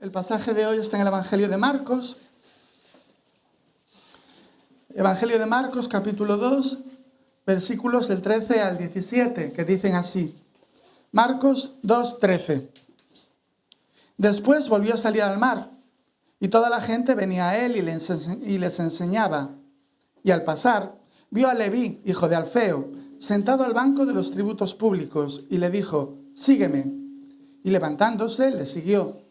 El pasaje de hoy está en el Evangelio de Marcos. Evangelio de Marcos, capítulo 2, versículos del 13 al 17, que dicen así. Marcos 2, 13. Después volvió a salir al mar, y toda la gente venía a él y les enseñaba. Y al pasar, vio a Leví, hijo de Alfeo, sentado al banco de los tributos públicos, y le dijo, sígueme. Y levantándose, le siguió.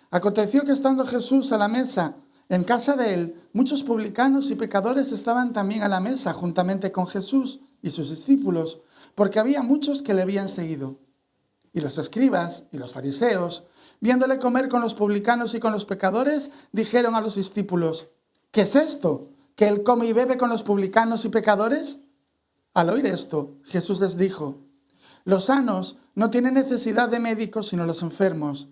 Aconteció que estando Jesús a la mesa en casa de él, muchos publicanos y pecadores estaban también a la mesa juntamente con Jesús y sus discípulos, porque había muchos que le habían seguido. Y los escribas y los fariseos, viéndole comer con los publicanos y con los pecadores, dijeron a los discípulos, ¿qué es esto? ¿Que él come y bebe con los publicanos y pecadores? Al oír esto, Jesús les dijo, los sanos no tienen necesidad de médicos sino los enfermos.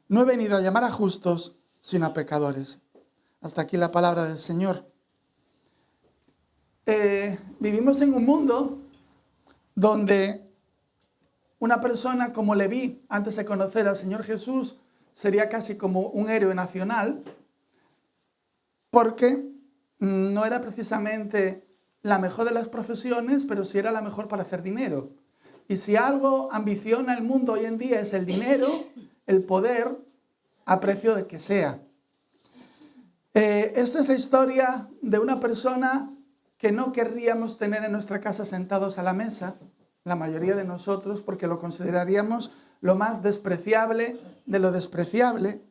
No he venido a llamar a justos, sino a pecadores. Hasta aquí la palabra del Señor. Vivimos en un mundo donde una persona como Leví, antes de conocer al Señor Jesús, sería casi como un héroe nacional, porque no era precisamente la mejor de las profesiones, pero sí era la mejor para hacer dinero. Y si algo ambiciona el mundo hoy en día es el dinero, el poder, a precio de que sea. Esta es la historia de una persona que no querríamos tener en nuestra casa sentados a la mesa, la mayoría de nosotros, porque lo consideraríamos lo más despreciable de lo despreciable,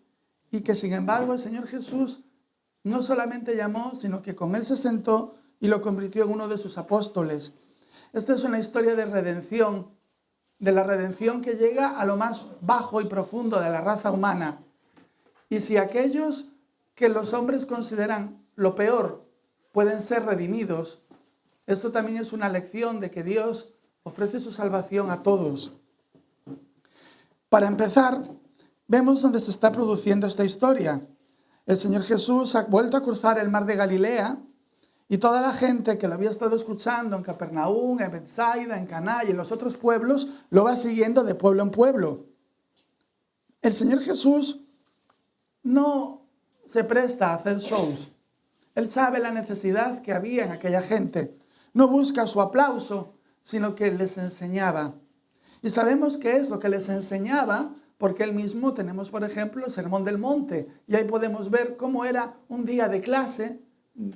y que sin embargo el Señor Jesús no solamente llamó, sino que con él se sentó y lo convirtió en uno de sus apóstoles. Esta es una historia de redención, de la redención que llega a lo más bajo y profundo de la raza humana. Y si aquellos que los hombres consideran lo peor pueden ser redimidos, esto también es una lección de que Dios ofrece su salvación a todos. Para empezar, vemos dónde se está produciendo esta historia. El Señor Jesús ha vuelto a cruzar el mar de Galilea y toda la gente que lo había estado escuchando en Capernaum, en Betsaida, en Caná y en los otros pueblos, lo va siguiendo de pueblo en pueblo. El Señor Jesús no se presta a hacer shows. Él sabe la necesidad que había en aquella gente. No busca su aplauso, sino que les enseñaba. Y sabemos qué es lo que les enseñaba, porque él mismo tenemos, por ejemplo, el Sermón del Monte. Y ahí podemos ver cómo era un día de clase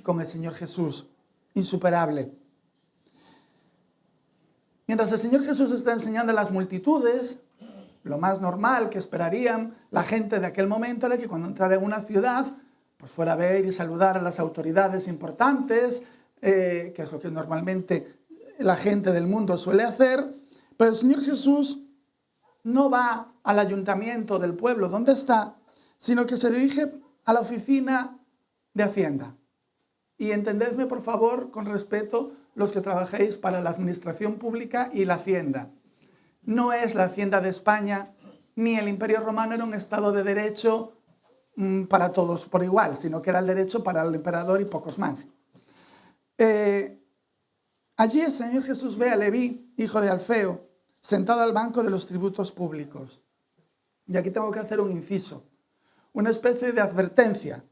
con el Señor Jesús. Insuperable. Mientras el Señor Jesús está enseñando a las multitudes, lo más normal que esperarían la gente de aquel momento era que cuando entrara en una ciudad, pues fuera a ver y saludar a las autoridades importantes, que es lo que normalmente la gente del mundo suele hacer. Pero el Señor Jesús no va al ayuntamiento del pueblo donde está, sino que se dirige a la oficina de Hacienda. Y entendedme, por favor, con respeto, los que trabajéis para la administración pública y la Hacienda. No es la Hacienda de España, ni el Imperio Romano era un estado de derecho para todos por igual, sino que era el derecho para el emperador y pocos más. Allí el Señor Jesús ve a Leví, hijo de Alfeo, sentado al banco de los tributos públicos. Y aquí tengo que hacer un inciso, una especie de advertencia.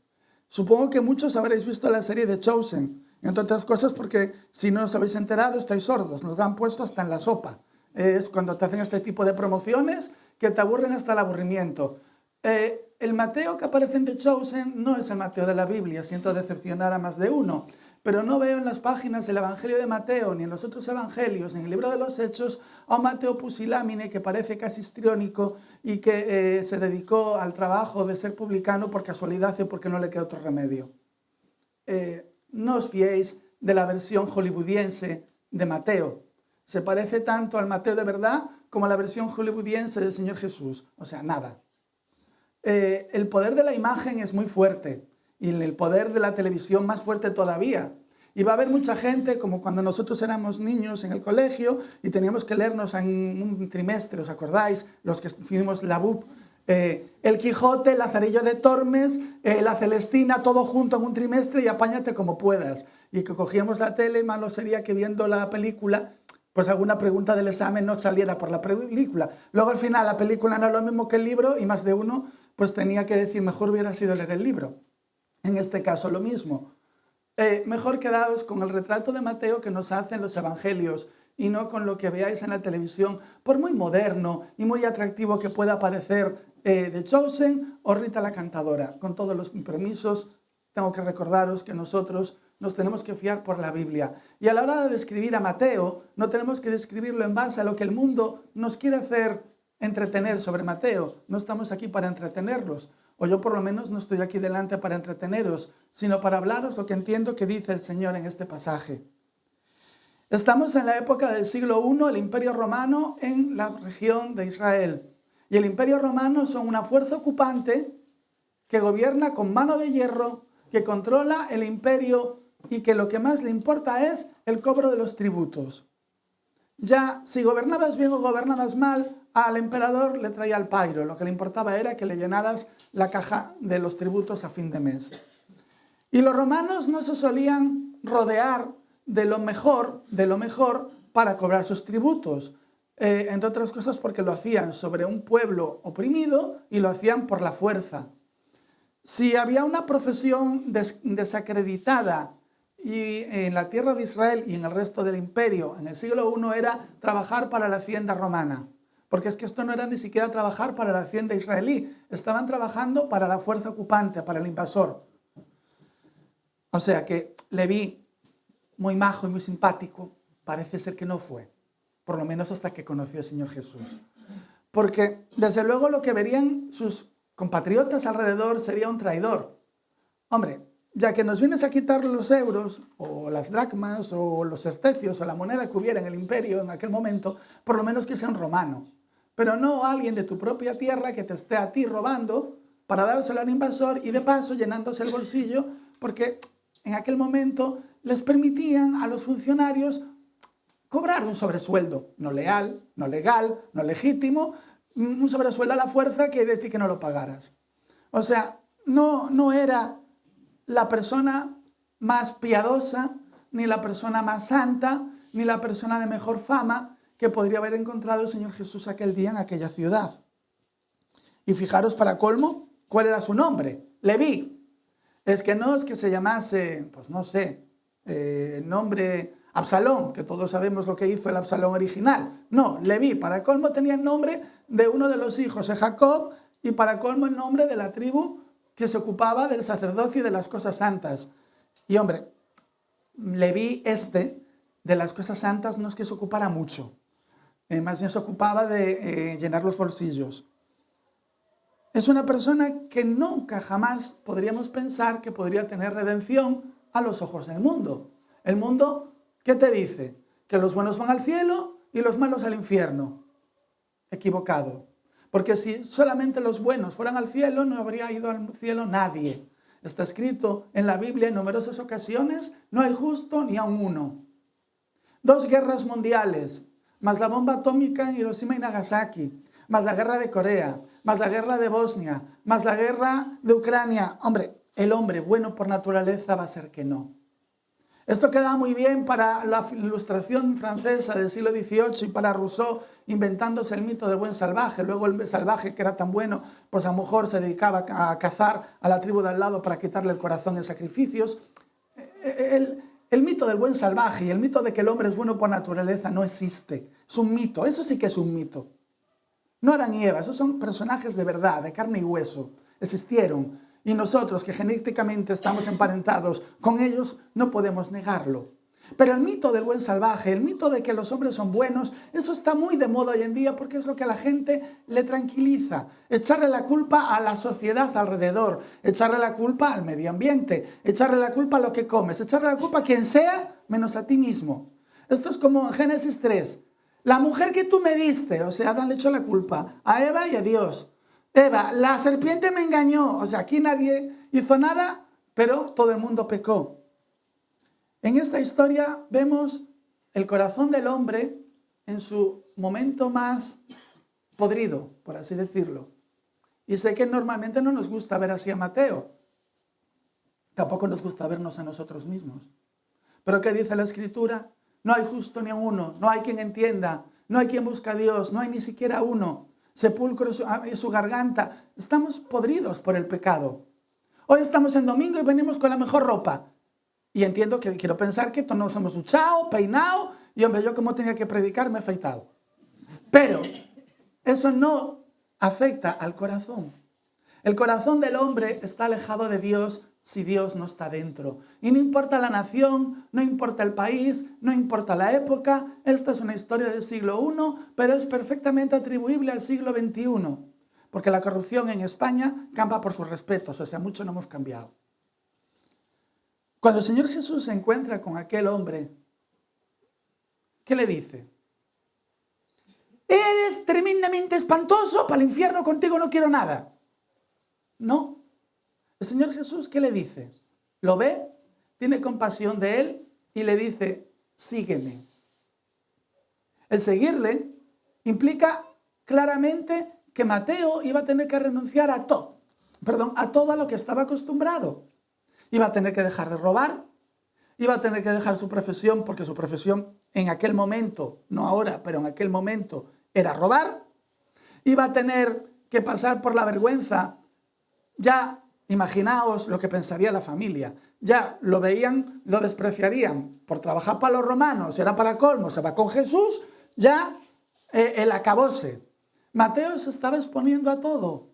Supongo que muchos habréis visto la serie de Chosen, entre otras cosas porque si no os habéis enterado estáis sordos, nos han puesto hasta en la sopa. Es cuando te hacen este tipo de promociones que te aburren hasta el aburrimiento. El Mateo que aparece en The Chosen no es el Mateo de la Biblia, siento decepcionar a más de uno, pero no veo en las páginas del Evangelio de Mateo ni en los otros evangelios, en el libro de los Hechos, a un Mateo pusilánime que parece casi histriónico y que se dedicó al trabajo de ser publicano por casualidad y porque no le queda otro remedio. No os fiéis de la versión hollywoodiense de Mateo. Se parece tanto al Mateo de verdad como a la versión hollywoodiense del Señor Jesús. O sea, nada. El poder de la imagen es muy fuerte y el poder de la televisión más fuerte todavía. Y va a haber mucha gente, como cuando nosotros éramos niños en el colegio y teníamos que leernos en un trimestre, ¿os acordáis? Los que hicimos la BUP. El Quijote, el Lazarillo de Tormes, la Celestina, todo junto en un trimestre y apáñate como puedas. Y que cogíamos la tele, malo sería que viendo la película pues alguna pregunta del examen no saliera por la película. Luego al final la película no era lo mismo que el libro y más de uno pues tenía que decir, mejor hubiera sido leer el libro. En este caso lo mismo. Mejor quedaos con el retrato de Mateo que nos hacen los evangelios y no con lo que veáis en la televisión, por muy moderno y muy atractivo que pueda parecer The Chosen o Rita la Cantadora. Con todos los permisos, tengo que recordaros que nosotros nos tenemos que fiar por la Biblia. Y a la hora de describir a Mateo, no tenemos que describirlo en base a lo que el mundo nos quiere hacer entretener sobre Mateo. No estamos aquí para entretenerlos, o yo por lo menos no estoy aquí delante para entreteneros, sino para hablaros lo que entiendo que dice el Señor en este pasaje. Estamos en la época del siglo I, el Imperio Romano en la región de Israel. Y el Imperio Romano son una fuerza ocupante que gobierna con mano de hierro, que controla el imperio y que lo que más le importa es el cobro de los tributos. Ya, si gobernabas bien o gobernabas mal, al emperador le traía el pairo. Lo que le importaba era que le llenaras la caja de los tributos a fin de mes. Y los romanos no se solían rodear de lo mejor para cobrar sus tributos. Entre otras cosas porque lo hacían sobre un pueblo oprimido y lo hacían por la fuerza. Si había una profesión desacreditada y en la tierra de Israel y en el resto del imperio, en el siglo I era trabajar para la hacienda romana. Porque es que esto no era ni siquiera trabajar para la hacienda israelí, estaban trabajando para la fuerza ocupante, para el invasor. O sea que Leví, muy majo y muy simpático, parece ser que no fue. Por lo menos hasta que conoció al Señor Jesús. Porque desde luego lo que verían sus compatriotas alrededor sería un traidor. Hombre, ya que nos vienes a quitar los euros, o las dracmas, o los estecios, o la moneda que hubiera en el imperio en aquel momento, por lo menos que sea un romano. Pero no alguien de tu propia tierra que te esté a ti robando para dárselo al invasor y de paso llenándose el bolsillo, porque en aquel momento les permitían a los funcionarios cobrar un sobresueldo, no leal, no legal, no legítimo, un sobresueldo a la fuerza que de ti que no lo pagaras. O sea, no era la persona más piadosa, ni la persona más santa, ni la persona de mejor fama que podría haber encontrado el Señor Jesús aquel día en aquella ciudad. Y fijaros para colmo, ¿cuál era su nombre? Leví. Es que no es que se llamase, pues no sé, nombre Absalón, que todos sabemos lo que hizo el Absalón original. No, Leví, para colmo tenía el nombre de uno de los hijos de Jacob y para colmo el nombre de la tribu que se ocupaba del sacerdocio y de las cosas santas. Y hombre, Leví de las cosas santas no es que se ocupara mucho, más bien se ocupaba de llenar los bolsillos. Es una persona que nunca jamás podríamos pensar que podría tener redención a los ojos del mundo. El mundo, ¿qué te dice? Que los buenos van al cielo y los malos al infierno. Equivocado. Porque si solamente los buenos fueran al cielo, no habría ido al cielo nadie. Está escrito en la Biblia en numerosas ocasiones, no hay justo ni aun uno. 2 guerras mundiales, más la bomba atómica en Hiroshima y Nagasaki, más la guerra de Corea, más la guerra de Bosnia, más la guerra de Ucrania. Hombre, el hombre bueno por naturaleza va a ser que no. Esto queda muy bien para la ilustración francesa del siglo XVIII y para Rousseau inventándose el mito del buen salvaje. Luego el salvaje, que era tan bueno, pues a lo mejor se dedicaba a cazar a la tribu de al lado para quitarle el corazón en sacrificios. El mito del buen salvaje y el mito de que el hombre es bueno por naturaleza no existe. Es un mito, eso sí que es un mito. No Adán y Eva, esos son personajes de verdad, de carne y hueso. Existieron. Y nosotros, que genéticamente estamos emparentados con ellos, no podemos negarlo. Pero el mito del buen salvaje, el mito de que los hombres son buenos, eso está muy de moda hoy en día porque es lo que a la gente le tranquiliza. Echarle la culpa a la sociedad alrededor, echarle la culpa al medio ambiente, echarle la culpa a lo que comes, echarle la culpa a quien sea, menos a ti mismo. Esto es como en Génesis 3. La mujer que tú me diste, o sea, Adán le echó la culpa a Eva y a Dios. Eva, la serpiente me engañó. O sea, aquí nadie hizo nada, pero todo el mundo pecó. En esta historia vemos el corazón del hombre en su momento más podrido, por así decirlo. Y sé que normalmente no nos gusta ver así a Mateo. Tampoco nos gusta vernos a nosotros mismos. Pero ¿qué dice la Escritura? No hay justo ni uno, no hay quien entienda, no hay quien busque a Dios, no hay ni siquiera uno. Sepulcro es su garganta. Estamos podridos por el pecado. Hoy estamos en domingo y venimos con la mejor ropa. Y entiendo que quiero pensar que todos nos hemos duchado, peinado, y hombre, yo como tenía que predicar me he afeitado. Pero eso no afecta al corazón. El corazón del hombre está alejado de Dios si Dios no está dentro. Y no importa la nación, no importa el país, no importa la época. Esta es una historia del siglo I, pero es perfectamente atribuible al siglo XXI. Porque la corrupción en España campa por sus respetos, o sea, mucho no hemos cambiado. Cuando el Señor Jesús se encuentra con aquel hombre, ¿qué le dice? Eres tremendamente espantoso, para el infierno contigo no quiero nada. No. El Señor Jesús, ¿qué le dice? Lo ve, tiene compasión de él y le dice, sígueme. El seguirle implica claramente que Mateo iba a tener que renunciar a todo a lo que estaba acostumbrado. Iba a tener que dejar de robar, iba a tener que dejar su profesión, porque su profesión en aquel momento, no ahora, pero en aquel momento, era robar. Iba a tener que pasar por la vergüenza. Ya, imaginaos lo que pensaría la familia. Ya lo veían, lo despreciarían por trabajar para los romanos, era para colmo, se va con Jesús, ya el acabose. Mateo se estaba exponiendo a todo,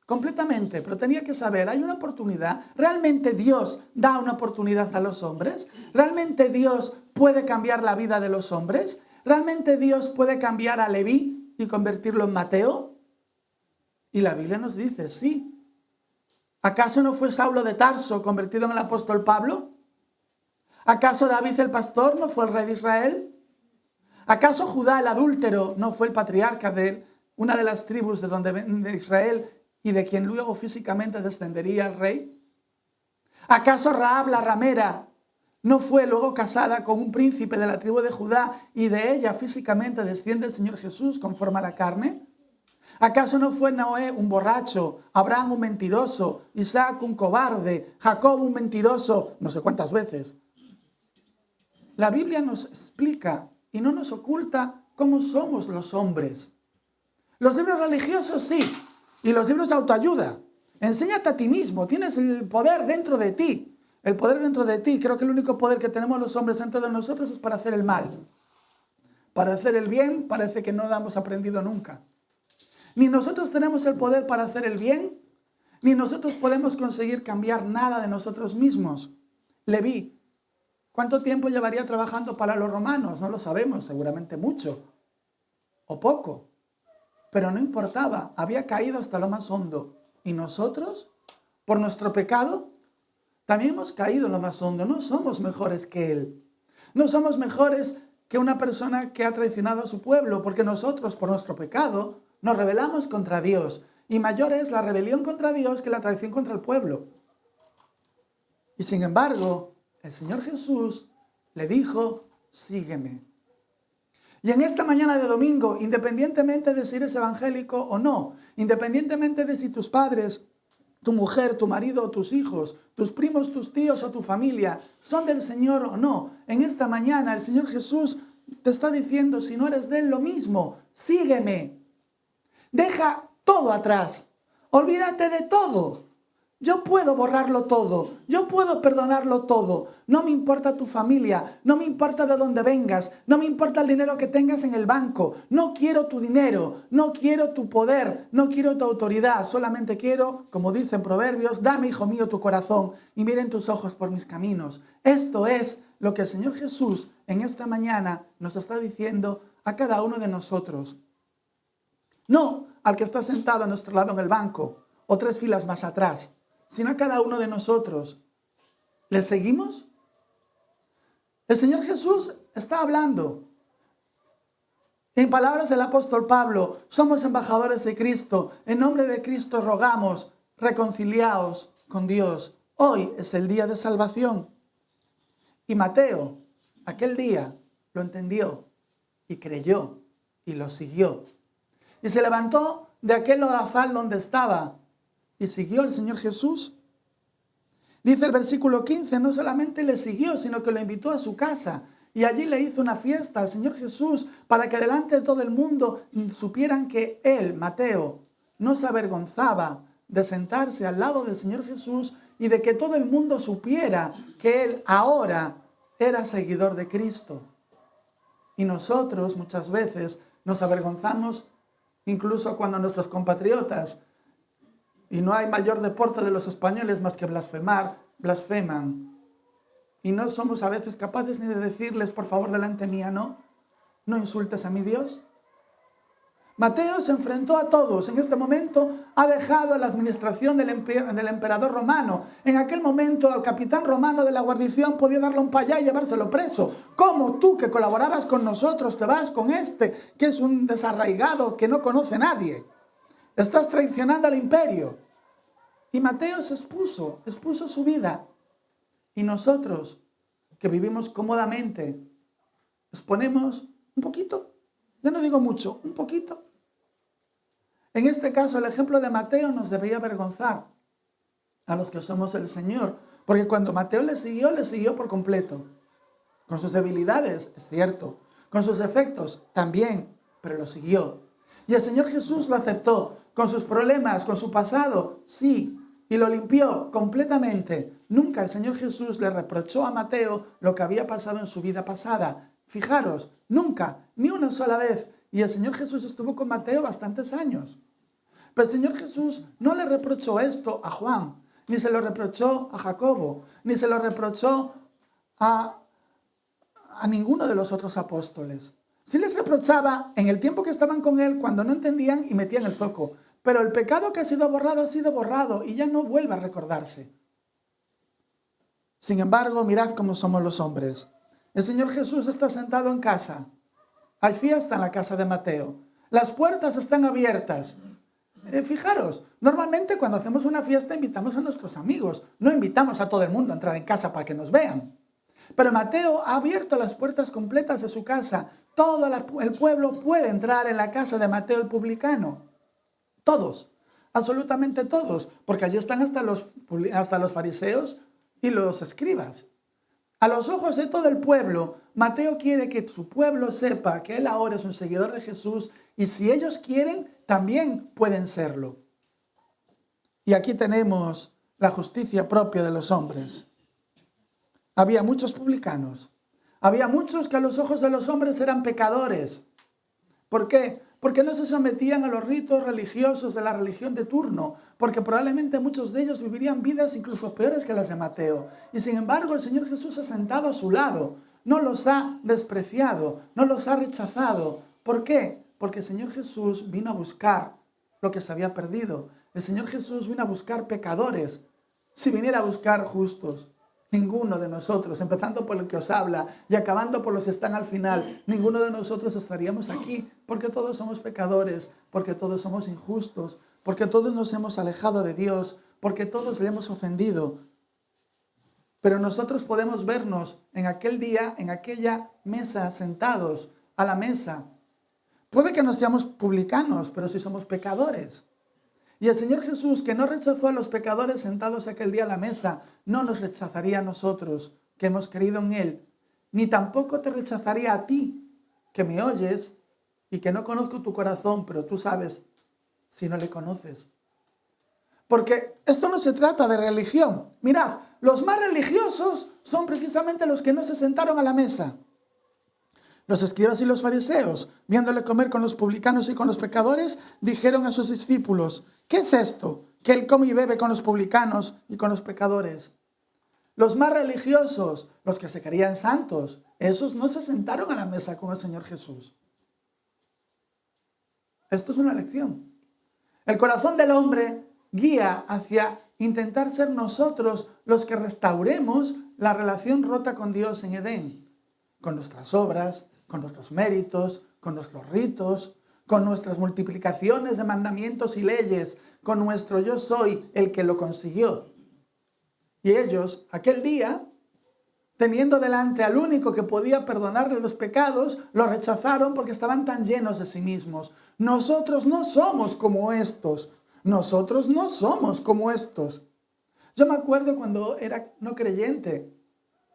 completamente, pero tenía que saber, hay una oportunidad. ¿Realmente Dios da una oportunidad a los hombres? ¿Realmente Dios puede cambiar la vida de los hombres? ¿Realmente Dios puede cambiar a Leví y convertirlo en Mateo? Y la Biblia nos dice, sí. ¿Acaso no fue Saulo de Tarso convertido en el apóstol Pablo? ¿Acaso David el pastor no fue el rey de Israel? ¿Acaso Judá el adúltero no fue el patriarca de una de las tribus de Israel y de quien luego físicamente descendería el rey? ¿Acaso Rahab la ramera no fue luego casada con un príncipe de la tribu de Judá y de ella físicamente desciende el Señor Jesús conforme a la carne? ¿Acaso no fue Noé un borracho, Abraham un mentiroso, Isaac un cobarde, Jacob un mentiroso, no sé cuántas veces? La Biblia nos explica y no nos oculta cómo somos los hombres. Los libros religiosos sí, y los libros de autoayuda. Enséñate a ti mismo, tienes el poder dentro de ti. El poder dentro de ti, creo que el único poder que tenemos los hombres dentro de nosotros es para hacer el mal. Para hacer el bien parece que no lo hemos aprendido nunca. Ni nosotros tenemos el poder para hacer el bien, ni nosotros podemos conseguir cambiar nada de nosotros mismos. Leví, ¿cuánto tiempo llevaría trabajando para los romanos? No lo sabemos, seguramente mucho o poco. Pero no importaba, había caído hasta lo más hondo. ¿Y nosotros? Por nuestro pecado, también hemos caído en lo más hondo. No somos mejores que él. No somos mejores que una persona que ha traicionado a su pueblo, porque nosotros, por nuestro pecado, nos rebelamos contra Dios. Y mayor es la rebelión contra Dios que la traición contra el pueblo. Y sin embargo, el Señor Jesús le dijo, sígueme. Y en esta mañana de domingo, independientemente de si eres evangélico o no, independientemente de si tus padres, tu mujer, tu marido o tus hijos, tus primos, tus tíos o tu familia son del Señor o no, en esta mañana el Señor Jesús te está diciendo, si no eres de él, lo mismo, sígueme. Deja todo atrás. Olvídate de todo. Yo puedo borrarlo todo. Yo puedo perdonarlo todo. No me importa tu familia. No me importa de dónde vengas. No me importa el dinero que tengas en el banco. No quiero tu dinero. No quiero tu poder. No quiero tu autoridad. Solamente quiero, como dicen Proverbios, dame, hijo mío, tu corazón y miren tus ojos por mis caminos. Esto es lo que el Señor Jesús en esta mañana nos está diciendo a cada uno de nosotros. No al que está sentado a nuestro lado en el banco o 3 filas más atrás, sino a cada uno de nosotros. ¿Le seguimos? El Señor Jesús está hablando. En palabras del apóstol Pablo, somos embajadores de Cristo. En nombre de Cristo rogamos, reconciliaos con Dios. Hoy es el día de salvación. Y Mateo, aquel día, lo entendió y creyó y lo siguió. Y se levantó de aquel lodazal donde estaba y siguió al Señor Jesús. Dice el versículo 15, no solamente le siguió, sino que lo invitó a su casa. y allí le hizo una fiesta al Señor Jesús para que delante de todo el mundo supieran que él, Mateo, no se avergonzaba de sentarse al lado del Señor Jesús y de que todo el mundo supiera que él ahora era seguidor de Cristo. Y nosotros muchas veces nos avergonzamos incluso cuando nuestros compatriotas, y no hay mayor deporte de los españoles más que blasfemar, blasfeman. Y no somos a veces capaces ni de decirles, por favor, delante mía, no insultes a mi Dios. Mateo se enfrentó a todos. En este momento ha dejado la administración del emperador romano. En aquel momento al capitán romano de la guarnición podía darle un payá y llevárselo preso. ¿Cómo tú, que colaborabas con nosotros, te vas con este, que es un desarraigado que no conoce a nadie? Estás traicionando al imperio. Y Mateo se expuso su vida. Y nosotros, que vivimos cómodamente, exponemos un poquito. Yo no digo mucho, un poquito. En este caso, el ejemplo de Mateo nos debería avergonzar a los que somos el Señor. Porque cuando Mateo le siguió por completo. Con sus debilidades, es cierto. Con sus efectos, también, pero lo siguió. Y el Señor Jesús lo aceptó. Con sus problemas, con su pasado, sí. Y lo limpió completamente. Nunca el Señor Jesús le reprochó a Mateo lo que había pasado en su vida pasada. Fijaros, nunca, ni una sola vez. Y el Señor Jesús estuvo con Mateo bastantes años. Pero el Señor Jesús no le reprochó esto a Juan, ni se lo reprochó a Jacobo, ni se lo reprochó a ninguno de los otros apóstoles. Sí les reprochaba en el tiempo que estaban con él, cuando no entendían y metían el foco. Pero el pecado que ha sido borrado y ya no vuelve a recordarse. Sin embargo, mirad cómo somos los hombres. El Señor Jesús está sentado en casa. Hay fiesta en la casa de Mateo. Las puertas están abiertas. Fijaros, normalmente cuando hacemos una fiesta invitamos a nuestros amigos. No invitamos a todo el mundo a entrar en casa para que nos vean. Pero Mateo ha abierto las puertas completas de su casa. Todo el pueblo puede entrar en la casa de Mateo el publicano. Todos, absolutamente todos, porque allí están hasta los fariseos y los escribas. A los ojos de todo el pueblo, Mateo quiere que su pueblo sepa que él ahora es un seguidor de Jesús y si ellos quieren, también pueden serlo. Y aquí tenemos la justicia propia de los hombres. Había muchos publicanos, había muchos que a los ojos de los hombres eran pecadores. ¿Por qué? Porque no se sometían a los ritos religiosos de la religión de turno, porque probablemente muchos de ellos vivirían vidas incluso peores que las de Mateo. Y sin embargo el Señor Jesús ha sentado a su lado, no los ha despreciado, no los ha rechazado. ¿Por qué? Porque el Señor Jesús vino a buscar lo que se había perdido. El Señor Jesús vino a buscar pecadores. Si viniera a buscar justos, ninguno de nosotros, empezando por el que os habla y acabando por los que están al final, ninguno de nosotros estaríamos aquí, porque todos somos pecadores, porque todos somos injustos, porque todos nos hemos alejado de Dios, porque todos le hemos ofendido. Pero nosotros podemos vernos en aquel día, en aquella mesa, sentados a la mesa. Puede que no seamos publicanos, pero sí somos pecadores. Y el Señor Jesús, que no rechazó a los pecadores sentados aquel día a la mesa, no nos rechazaría a nosotros, que hemos creído en Él. Ni tampoco te rechazaría a ti, que me oyes y que no conozco tu corazón, pero tú sabes si no le conoces. Porque esto no se trata de religión. Mirad, los más religiosos son precisamente los que no se sentaron a la mesa. Los escribas y los fariseos, viéndole comer con los publicanos y con los pecadores, dijeron a sus discípulos: ¿qué es esto? Que él come y bebe con los publicanos y con los pecadores. Los más religiosos, los que se creían santos, esos no se sentaron a la mesa con el Señor Jesús. Esto es una lección. El corazón del hombre guía hacia intentar ser nosotros los que restauremos la relación rota con Dios en Edén, con nuestras obras, con nuestros méritos, con nuestros ritos, con nuestras multiplicaciones de mandamientos y leyes, con nuestro yo soy el que lo consiguió. Y ellos, aquel día, teniendo delante al único que podía perdonarle los pecados, lo rechazaron porque estaban tan llenos de sí mismos. Nosotros no somos como estos. Nosotros no somos como estos. Yo me acuerdo cuando era no creyente.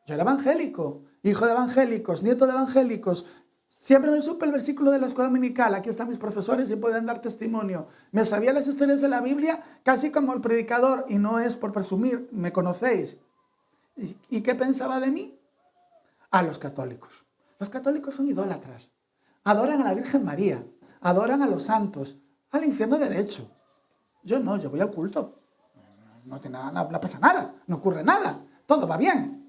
Yo era evangélico, hijo de evangélicos, nieto de evangélicos. Siempre me supe el versículo de la escuela dominical. Aquí están mis profesores y pueden dar testimonio. Me sabía las historias de la Biblia casi como el predicador, y no es por presumir, me conocéis. ¿Y qué pensaba de mí? A los católicos. Los católicos son idólatras. Adoran a la Virgen María, adoran a los santos, al infierno derecho. Yo no, yo voy al culto. No tiene nada, no pasa nada, no ocurre nada, todo va bien.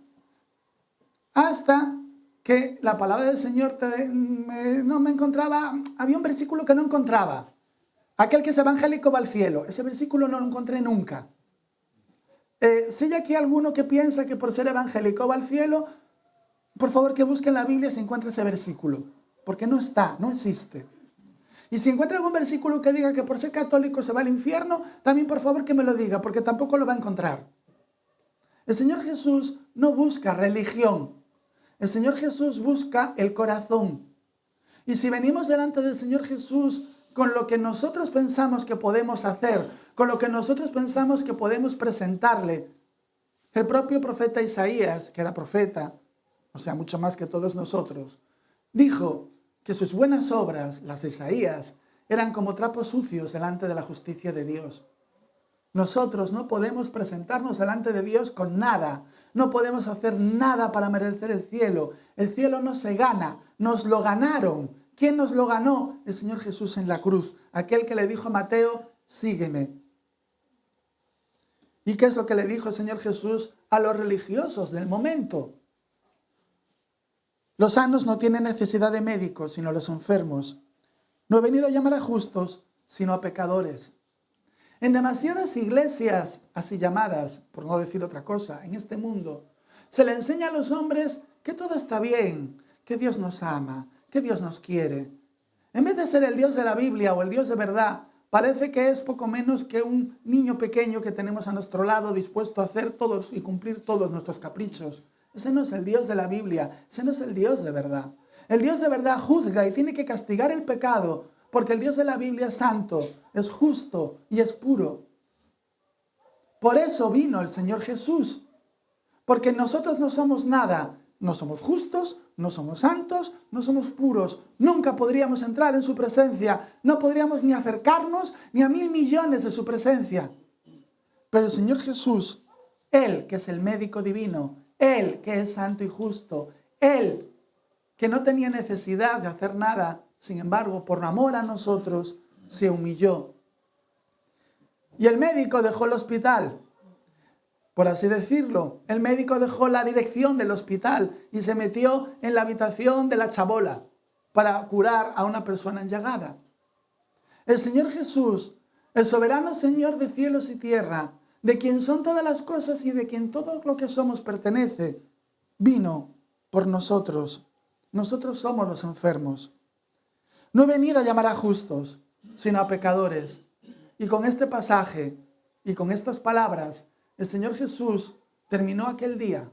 Hasta que la palabra del Señor no me encontraba, había un versículo que no encontraba. Aquel que es evangélico va al cielo. Ese versículo no lo encontré nunca. Si hay aquí alguno que piensa que por ser evangélico va al cielo, por favor que busque en la Biblia si encuentra ese versículo. Porque no está, no existe. Y si encuentra algún versículo que diga que por ser católico se va al infierno, también por favor que me lo diga, porque tampoco lo va a encontrar. El Señor Jesús no busca religión. El Señor Jesús busca el corazón. Y si venimos delante del Señor Jesús con lo que nosotros pensamos que podemos hacer, con lo que nosotros pensamos que podemos presentarle, el propio profeta Isaías, que era profeta, o sea, mucho más que todos nosotros, dijo que sus buenas obras, las de Isaías, eran como trapos sucios delante de la justicia de Dios. Nosotros no podemos presentarnos delante de Dios con nada. No podemos hacer nada para merecer el cielo. El cielo no se gana, nos lo ganaron. ¿Quién nos lo ganó? El Señor Jesús en la cruz. Aquel que le dijo a Mateo, sígueme. ¿Y qué es lo que le dijo el Señor Jesús a los religiosos del momento? Los sanos no tienen necesidad de médicos, sino los enfermos. No he venido a llamar a justos, sino a pecadores. En demasiadas iglesias, así llamadas, por no decir otra cosa, en este mundo, se le enseña a los hombres que todo está bien, que Dios nos ama, que Dios nos quiere. En vez de ser el Dios de la Biblia o el Dios de verdad, parece que es poco menos que un niño pequeño que tenemos a nuestro lado dispuesto a hacer todos y cumplir todos nuestros caprichos. Ese no es el Dios de la Biblia, ese no es el Dios de verdad. El Dios de verdad juzga y tiene que castigar el pecado, porque el Dios de la Biblia es santo, es justo y es puro. Por eso vino el Señor Jesús, porque nosotros no somos nada, no somos justos, no somos santos, no somos puros. Nunca podríamos entrar en su presencia, no podríamos ni acercarnos ni a 1.000 millones de su presencia. Pero el Señor Jesús, Él que es el médico divino, Él que es santo y justo, Él que no tenía necesidad de hacer nada, sin embargo, por amor a nosotros, se humilló. Y el médico dejó el hospital, por así decirlo. El médico dejó la dirección del hospital y se metió en la habitación de la chabola para curar a una persona enllagada. El Señor Jesús, el soberano Señor de cielos y tierra, de quien son todas las cosas y de quien todo lo que somos pertenece, vino por nosotros. Nosotros somos los enfermos. No he venido a llamar a justos, sino a pecadores. Y con este pasaje y con estas palabras, el Señor Jesús terminó aquel día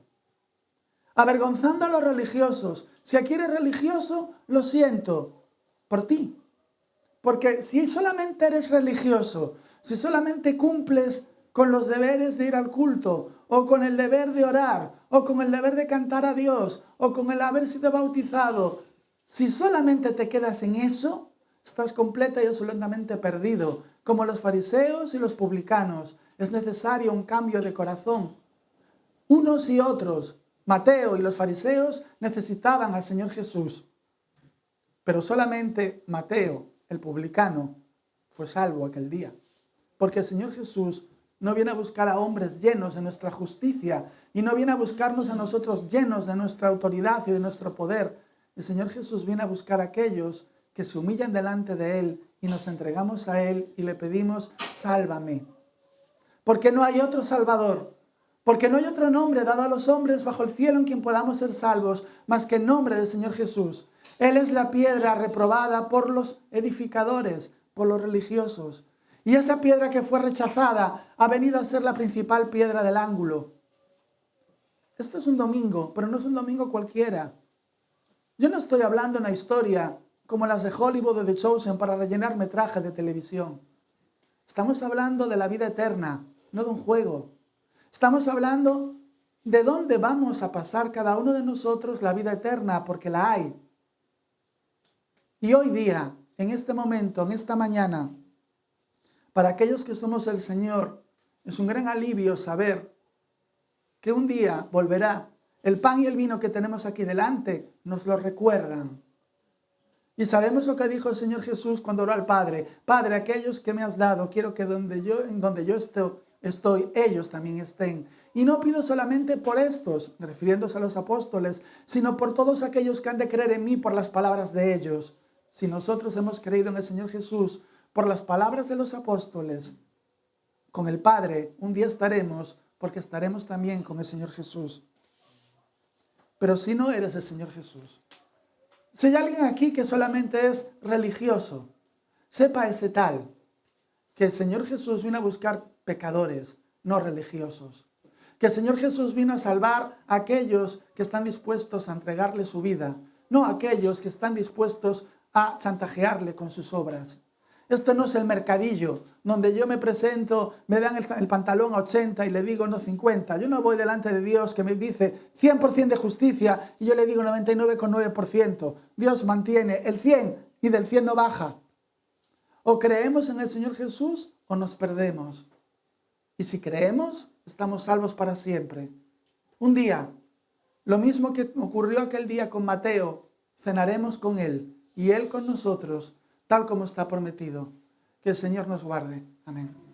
avergonzando a los religiosos. Si aquí eres religioso, lo siento por ti. Porque si solamente eres religioso, si solamente cumples con los deberes de ir al culto, o con el deber de orar, o con el deber de cantar a Dios, o con el haber sido bautizado, si solamente te quedas en eso, estás completa y absolutamente perdido, como los fariseos y los publicanos. Es necesario un cambio de corazón. Unos y otros, Mateo y los fariseos, necesitaban al Señor Jesús. Pero solamente Mateo, el publicano, fue salvo aquel día. Porque el Señor Jesús no viene a buscar a hombres llenos de nuestra justicia y no viene a buscarnos a nosotros llenos de nuestra autoridad y de nuestro poder. El Señor Jesús viene a buscar a aquellos que se humillan delante de Él y nos entregamos a Él y le pedimos, sálvame. Porque no hay otro Salvador, porque no hay otro nombre dado a los hombres bajo el cielo en quien podamos ser salvos, más que el nombre del Señor Jesús. Él es la piedra reprobada por los edificadores, por los religiosos. Y esa piedra que fue rechazada ha venido a ser la principal piedra del ángulo. Este es un domingo, pero no es un domingo cualquiera. Yo no estoy hablando de una historia como las de Hollywood o de The Chosen para rellenar metraje de televisión. Estamos hablando de la vida eterna, no de un juego. Estamos hablando ¿de dónde vamos a pasar cada uno de nosotros la vida eterna? Porque la hay. Y hoy día, en este momento, en esta mañana, para aquellos que somos el Señor, es un gran alivio saber que un día volverá. El pan y el vino que tenemos aquí delante nos lo recuerdan. Y sabemos lo que dijo el Señor Jesús cuando oró al Padre. Padre, aquellos que me has dado, quiero que en donde yo estoy, ellos también estén. Y no pido solamente por estos, refiriéndose a los apóstoles, sino por todos aquellos que han de creer en mí por las palabras de ellos. Si nosotros hemos creído en el Señor Jesús por las palabras de los apóstoles, con el Padre un día estaremos, porque estaremos también con el Señor Jesús. Pero si no eres el Señor Jesús, si hay alguien aquí que solamente es religioso, sepa ese tal, que el Señor Jesús vino a buscar pecadores, no religiosos. Que el Señor Jesús vino a salvar a aquellos que están dispuestos a entregarle su vida, no a aquellos que están dispuestos a chantajearle con sus obras. Esto no es el mercadillo, donde yo me presento, me dan el pantalón a 80 y le digo no 50. Yo no voy delante de Dios que me dice 100% de justicia y yo le digo 99,9%. Dios mantiene el 100 y del 100 no baja. O creemos en el Señor Jesús o nos perdemos. Y si creemos, estamos salvos para siempre. Un día, lo mismo que ocurrió aquel día con Mateo, cenaremos con Él y Él con nosotros, tal como está prometido. Que el Señor nos guarde. Amén.